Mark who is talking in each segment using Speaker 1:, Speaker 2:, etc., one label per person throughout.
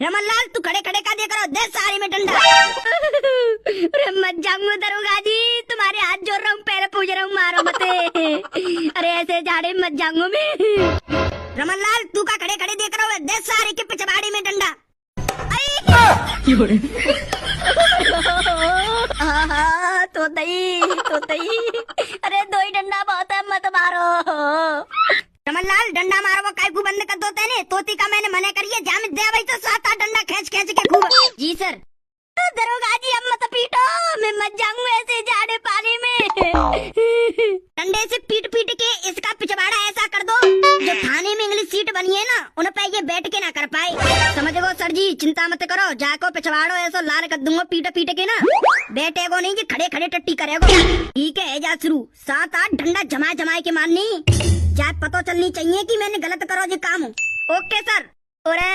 Speaker 1: रमनलाल तू खड़े खड़े का देख रहा हो, दे साड़ी में डंडा। अरे मत जाऊंगा दरोगा जी, तुम्हारे हाथ जोड़ रहा हूँ, पैर पूज रहा हूँ, मारो मत। अरे ऐसे झाड़े मत जाऊंगा मैं। रमनलाल तू का खड़े खड़े देख रहा हो, दे साड़ी के पिछवाड़ी में डंडा। तो दई। अरे दो ही डंडा बहुत है, मत मारो। रमनलाल डंडा मारो वो काय को बंद कर दो तेने, तोती का मैंने मना करिए, जामिन दे भाई तो 7-8 डंडा खींच खींच के खूब। जी सर। दरोगा जी अब मत पीटो, मैं मत जाऊं ऐसे जाड़े पानी में। डंडे से पीट पीट के इसका पिछवाड़ा ऐसा कर दो जो थाने में इंग्लिश सीट बनी है ना, उन पे ये बैठ के ना कर पाए। समझ गो सर जी, चिंता मत करो, जाको पिछवाड़ो ऐसा लाल कर दूंगा पीट पीट के ना, बैठेगो नहीं कि खड़े खड़े टट्टी करेगो। ठीक है जा शुरू, 7-8 डंडा जमा जमाए के मारनी, जाए पता चलनी चाहिए कि मैंने गलत करो जी काम। Okay sir. अरे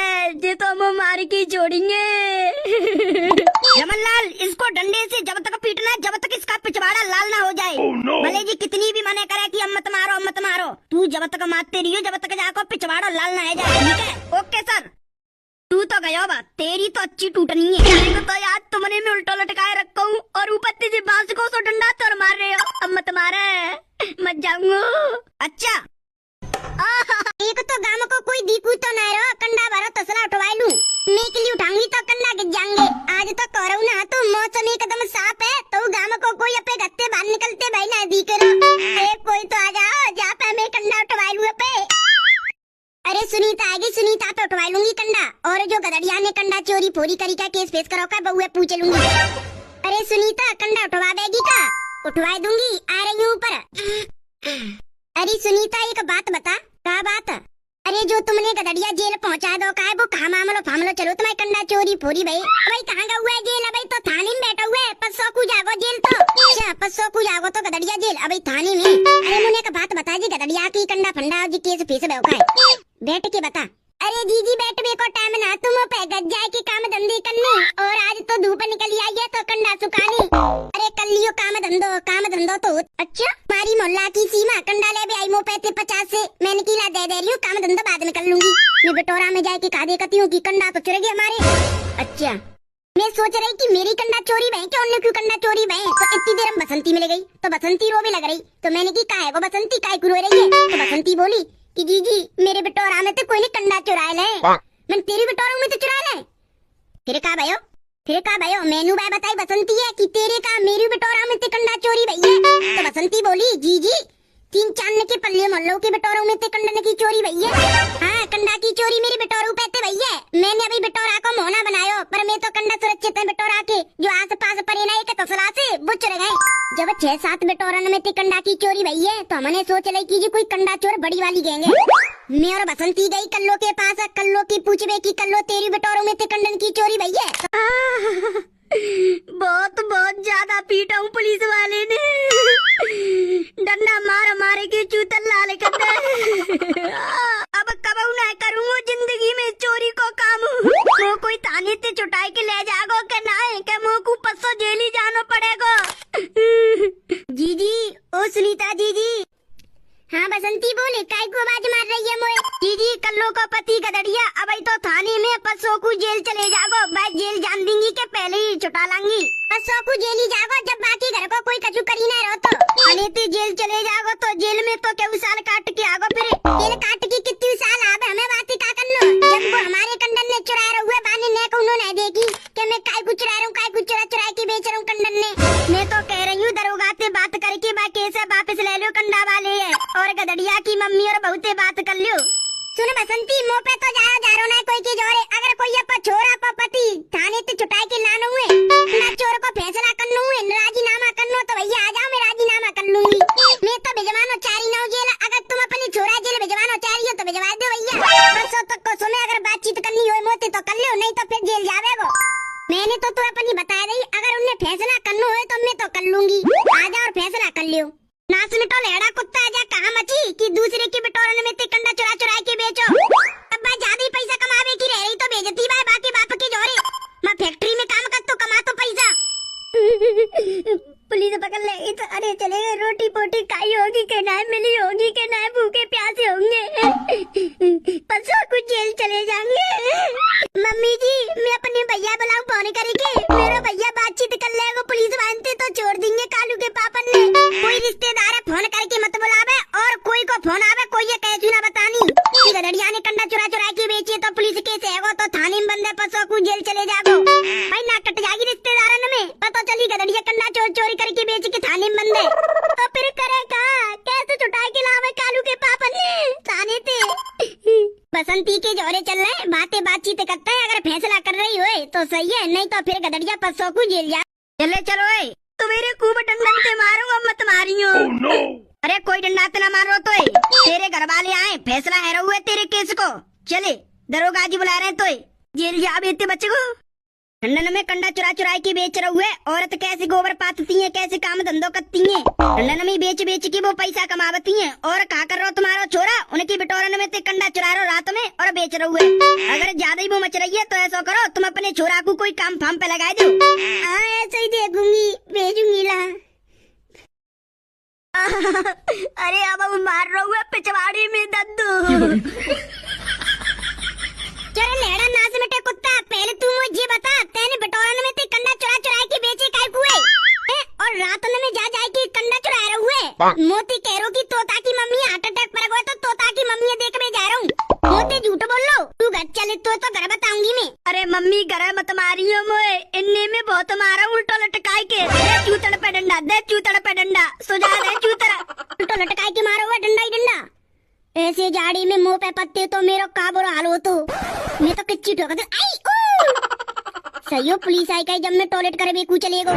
Speaker 1: ये तो हम मार के जोड़ेंगे। रमनलाल इसको डंडे से जब तक पीटना है जब तक इसका पिछवाड़ा लाल ना हो जाए। भले जी कितनी भी मना करे कि अब मत मारो, तू जब तक मारते रहियो जब तक जाको पिछवाड़ा लाल ना हो जाए। ठीक है ओके सर। तू तो गया बात, तेरी तो अच्छी टूटनी है। तो यार तुमने में उल्टा लटकाए रखा हूँ और ऊपर से बांस को सो डंडा तो मार रहे हो, अब मत मारे, मत जाऊंगा। अच्छा एक तो गांव को कोई दिखू तो नहीं रहो, कंडा भरो तसला उठवाई लूं, मैं के लिए उठाऊंगी तो कंडा गिर जाएंगे। आज तो करो ना, तो मौसम एकदम साफ है, तो गांव को कोई अपने गत्ते बाहर निकलते भाई ना दिख रहा। कोई तो आ जाओ, जा पे मैं कंडा उठवाई लूं पे। अरे सुनीता आएगी, सुनीता पे उठवा लूंगी कंडा, और जो गदड़िया ने कंडा चोरी फोरी करी का केस पेश करो का बहुए पूछ लूंगी। अरे सुनीता कंडा उठवा देगी का? उठवा दूंगी, आ रही हूँ ऊपर। अरे सुनीता एक बात बता। क्या बात? अरे जो तुमने गदड़िया जेल पहुंचा दो का है, वो कहाँ मामलो फामलो चलो तुम्हारे कंडा चोरी फोरी भाई कहाँ का हुआ है जेल? अभी तो थाने में बैठा हुआ है, 500 को जागो जेल तो। अच्छा 500 को जागो तो गदड़िया जेल अभी थाने में। अरे मुझे एक बात बता जी, गदड़िया की कंडा फंडा जी केस फीस है, बैठ के बता। अरे जीजी बैठ में को टाइम ना, तुम पे गज जाए की काम धंधे करने, और आज तो धूप निकली आई है तो कंडा सुखाने। अरे कर लियो काम धंधो तो। अच्छा हमारी मोहल्ला की सीमा कंडा ले भी आई मो पैसे 50 से, मैंने किला दे रही हूँ, काम धंधा बाद में कर लूंगी। मैं बिटोरा में जाए के खा देखती हूँ कि कंडा तो चुर गया हमारे। अच्छा मैं सोच रही कि मेरी कंडा चोरी बहन के उन्हें क्यों कंडा चोरी बहन, तो इतनी देर हम बसंती मिल गई तो बसंती रो भी लग रही, तो मैंने की कहा है वो बसंती काय रो रही है, तो बसंती बोली कि जीजी मेरे बिटोरा में तो कोई नहीं कंडा चुराए ले, मैंने तेरी बिटोरा में तो चुराए ले। फिर का भयो मैनू भाई बताई बसंती है कि तेरे का मेरी बिटोरा में तो कंडा चोरी भई है, तो बसंती बोली जीजी 3-4 के पल्ले मोहल्लों के बिटोरों में तो कंडा की चोरी भई है। हाँ कंडा की चोरी मेरी बिटोरों पे भई है, मैंने अभी बिटोरा को मोहना बनायो, पर मैं तो कंडा सुरक्षित है बिटोरा के, जो आस पास पड़े ना एक तसला से वो चुर गए। जब 6-7 बिटोरन में कंडा की चोरी भई है, तो हमने सोच ली कि कोई कंडा चोर बड़ी वाली गैंग है। मैं और बसंती गई कल्लो के पास, कल्लो की पूछबे की कल्लो तेरी बिटोरों में कंडन की चोरी भई है। बहुत ज्यादा पीटा हूँ पुलिस वाले ने, डंडा मार के चूतल लाल कर दे। अब कब ना करूँगा जिंदगी में चोरी को काम, वो कोई ताने ते चुटाई के ले जागो के ना है के मो को 500 जेल ही जानो पड़ेगा। जीजी ओ सुनीता जीजी। हाँ बसंती बोले काय को आवाज मार रही है मोए? जीजी कल्लो को पति गदड़िया अब तो थाने में 500 को जेल चले जागो, मैं जेल जान देंगी के पहले ही छुटा लांगी। 500 को जेल ही जागो, जब बाकी घर को कोई कछु करी ना रहो तो अने ते जेल चले जागो, तो जेल में तो क्यों साल काट के आगो, फिर जेल काट के कितनी साल आवे हमें बात का करनो, जब वो हमारे कंडन ने चुरा रहे बाने ने को उन्होंने देखी कि मैं काय कुछ चुरा रहा हूँ, काय कुछ चुरा के बेच रहा हूँ कंडन ने। मैं तो कह रही हूँ दरोगा से बात करके बा कैसे वापस ले लो कंडा वाले है, और गदड़िया की मम्मी और बहुते बात कर लियो। सुन बसंती मुँह पे तो जाओ जा रहा है कोई की जोरे, अगर कोई अपा छोरा पा पति थाने ते छुटाई के लानो हुए ना चोर को फैसला करनो हुए राजीनामा करनो, तो भैया आ जाओ मैं राजीनामा कर लूंगी। मैं तो भिजवानो चारी ना जेल, अगर तुम अपनी छोरा जेल भिजवानो चारी हो तो भिजवा दो भैया, परसों तक को सुने अगर बातचीत करनी हो मोते तो कर लियो, नहीं तो फिर जेल जावेगो। मैंने तो तुम्हें अपनी बता दी, अगर उन्हें फैसला करना हो तो मैं तो कर लूंगी, आ जाओ और फैसला कर लियो। नाच मिटो लेड़ा कुत्ता जा कहाँ मची कि दूसरे के बिटोरन में ते कंडा चुरा के बेचो। अब भाई ज्यादा ही पैसा कमावे की रह रही तो बेचती भाई, बाकी बाप के जोरे मैं फैक्ट्री में काम कर तो कमा तो पैसा। पुलिस पकड़ ले तो अरे चले रोटी पोटी खाई होगी के ना मिली होगी के ना भूखे प्यासे होंगे, 500 को जेल चले जाएंगे। मम्मी जी फोन करेंगे, मेरा भैया बातचीत कर लेगा, पुलिस मानते तो छोड़ देंगे कालू के पापन ने। कोई रिश्तेदार है फोन करके मत बुलावे, और कोई को फोन आवे कोई ये कैसी ना बतानी। गधड़िया ने कंडा चुरा चुरा के बेची तो पुलिस केस है तो थाने में बंदे फंसो को जेल चले जागो। भाई ना कट जाएगी रिश्तेदारन में, पता चली गधड़िया कंडा चोरी करके बेच के थाने में बंदे, तो फिर करेगा कैसे छुटा के लावे कालू के पापन ने थाने थे। बसंती के जोरे चल रहे बातें बातचीत करते हैं, अगर फैसला कर रही हो तो सही है, नहीं तो फिर गधड़िया फंसो को जेल जा। चले चलो तो मेरे खूब डंडन से मारूंगा, मत मारियो। अरे कोई डंडा तो ना मारो, तो तेरे घर वाले आए फैसला है हुए तेरे केस को, चले दरोगा जी बुला रहे तो जेल जा बेटे बच्चे को। ठंडन में कंडा चुरा चुरा के बेच रहे हुए, औरत कैसे गोबर पातती है, कैसे काम धंधो करती है, ठंडन में बेच बेच के वो पैसा कमावती है। और क्या कर रहे हो तुम्हारा छोरा, उनकी बिटोरन में ते कंडा चुरा रहे हो रात में और बेच रहे हुए। अगर ज्यादा ही वो मच रही है तो ऐसा करो तुम अपने छोरा को कोई काम फार्म पे लगा दो। ऐसे ही देखूंगी भेजूंगी ला। अरे अब मार रहा हुआ पिछवाड़ी में दद्दू। चलो लेड़ा नाच में कुत्ता, पहले तू मुझे बता तेने बटोरन में ते कंडा चुरा चुरा के बेचे काय हुए, और रात में जा के कंडा चुरा रहे हुए। मोती कह रो की तोता की मम्मी हार्ट अटैक पर गए तो तोता की मम्मी देख में जा रहा हूँ। मोती झूठ बोल लो, तू घर चले तो घर बताऊंगी मैं। अरे मम्मी घर मत मारियो मोए, इन्ने में बहुत मारा उल्टो लटकाई के। चूतड़ पे डंडा दे, चूतड़ पे डंडा सुझा दे, चूतड़ा उल्टो लटकाई के मारो हुआ डंडा ही डंडा। ऐसे जाड़ी में मुंह पे पत्ते तो मेरा का बुरा हाल हो, तो मैं तो कच्ची ठोकर सही हो। पुलिस आई का जब मैं टॉयलेट करे बेकू चले गो।